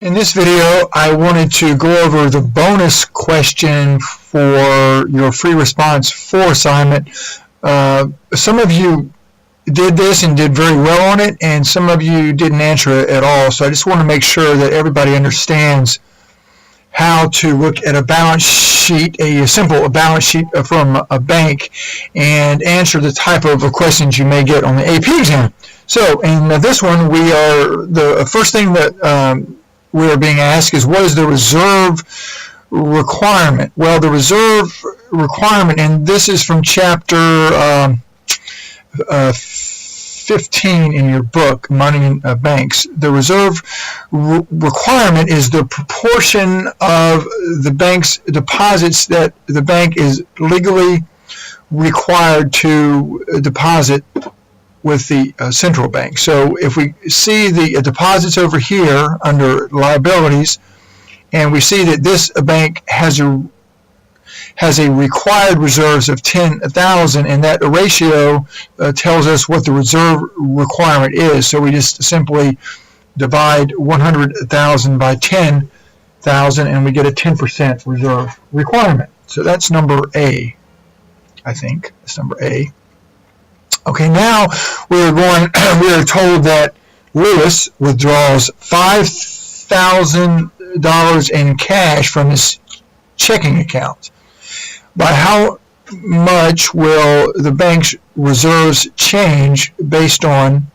In this video, I wanted to go over the bonus question for your free response 4 assignment. Some of you did this and did very well on it, and some of you didn't answer it at all. So I just want to make sure that everybody understands how to look at a balance sheet, a simple balance sheet from a bank, and answer the type of questions you may get on the AP exam. So in this one, the first thing that we are being asked is, what is the reserve requirement? Well, the reserve requirement, and this is from chapter 15 in your book, Money in Banks. The reserve requirement is the proportion of the bank's deposits that the bank is legally required to deposit with the central bank. So if we see the deposits over here under liabilities, and we see that this bank has a required reserves of 10,000, and that ratio tells us what the reserve requirement is. So we just simply divide 100,000 by 10,000, and we get a 10% reserve requirement. So that's number A, I think. That's number A. Okay, now we are told that Lewis withdraws $5,000 in cash from his checking account. By how much will the bank's reserves change based on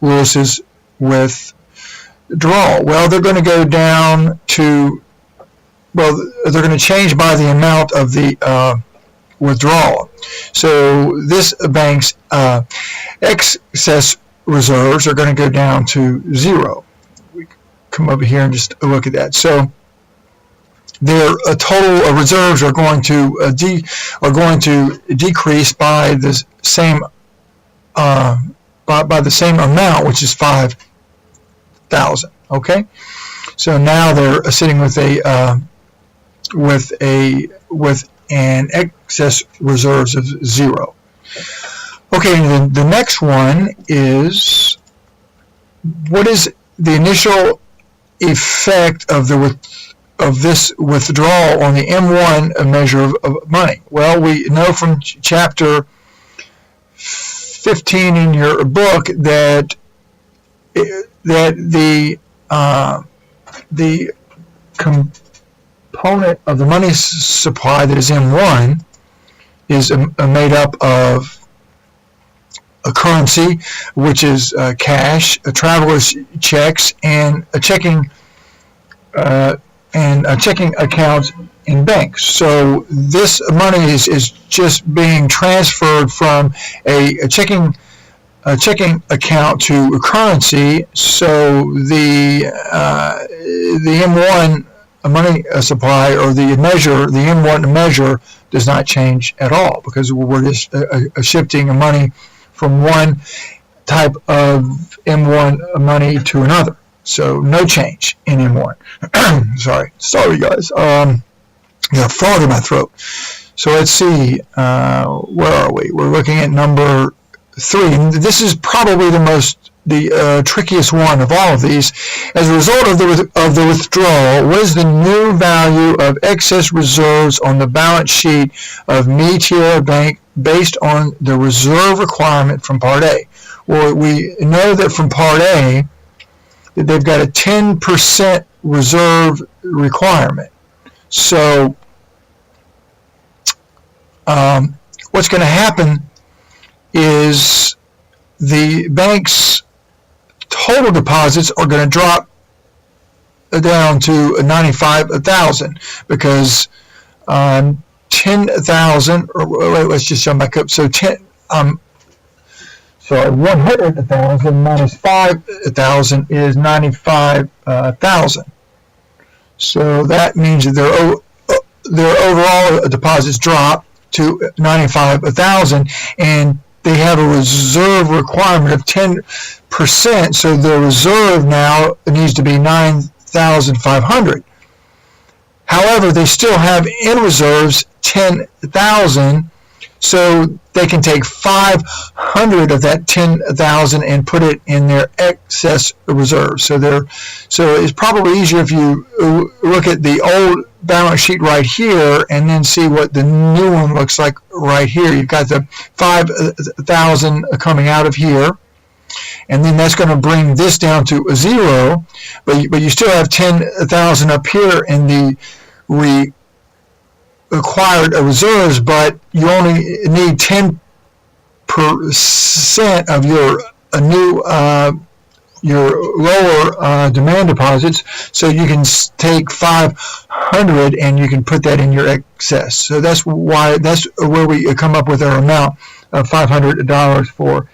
Lewis's withdrawal? Well, they're going to go down to, they're going to change by the amount of the withdrawal. So this bank's excess reserves are going to go down to 0. We come over here and just look at that. So their total reserves are going to decrease by the same by the same amount, which is 5,000. Okay, so now they're sitting with an excess reserves of 0. Okay, and the next one is, what is the initial effect of this withdrawal on the M1 measure of money? Well, we know from chapter 15 in your book that the component of the money supply that is M1 is made up of a currency, which is cash, a traveler's checks, and a checking account in banks. So this money is just being transferred from a checking account to a currency. So the M1 money supply, or the M1 measure, does not change at all, because we're just shifting money from one type of M1 money to another. So no change in M1. Sorry guys. Got a frog in my throat. So let's see. Where are we? We're looking at number 3. This is probably the trickiest one of all of these. As a result of the withdrawal, what is the new value of excess reserves on the balance sheet of Me Tierra Bank based on the reserve requirement from Part A? Well, we know that from Part A that they've got a 10% reserve requirement. So what's going to happen is the bank's total deposits are going to drop down to 95,000, because 10,000, or let's just jump back up. So 100,000 minus 5,000 is 95,000. So that means that their overall deposits drop to 95,000, and they have a reserve requirement of 10%, so the reserve now needs to be 9,500. However, they still have in reserves 10,000, so they can take 500 of that 10,000 and put it in their excess reserve. So it's probably easier if you look at the old balance sheet right here and then see what the new one looks like right here. You've got the 5,000 coming out of here, and then that's going to bring this down to 0, but you still have 10,000 up here in the required reserves, but you only need 10% of your new your lower demand deposits, so you can take 500 and you can put that in your excess. So that's where we come up with our amount of $500 for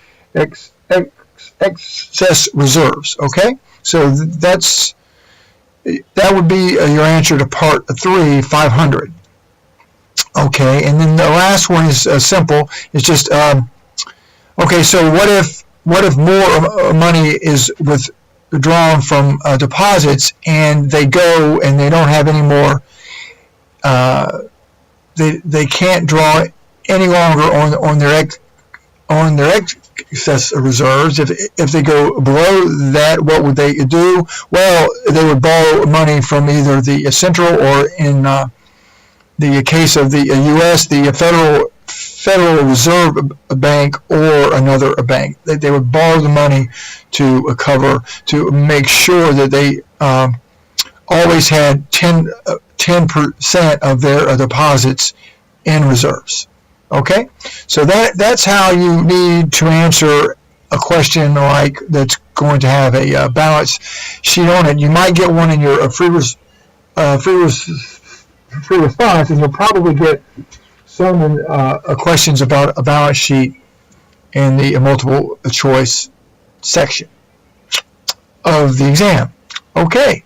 excess reserves. Okay, so that would be your answer to part 3, 500. Okay, and then the last one is simple. It's just okay. So what if more money is withdrawn from deposits, and they go and they don't have any more? They can't draw any longer on their excess reserves. If they go below that, what would they do? Well, they would borrow money from either the central, or in the case of the U.S., the Federal Reserve Bank, or another bank. They would borrow the money to make sure that they always had 10% of their deposits in reserves. Okay, so that's how you need to answer a question like that's going to have a balance sheet on it. You might get one in your free response, and you'll probably get some questions about a balance sheet in the multiple choice section of the exam. Okay.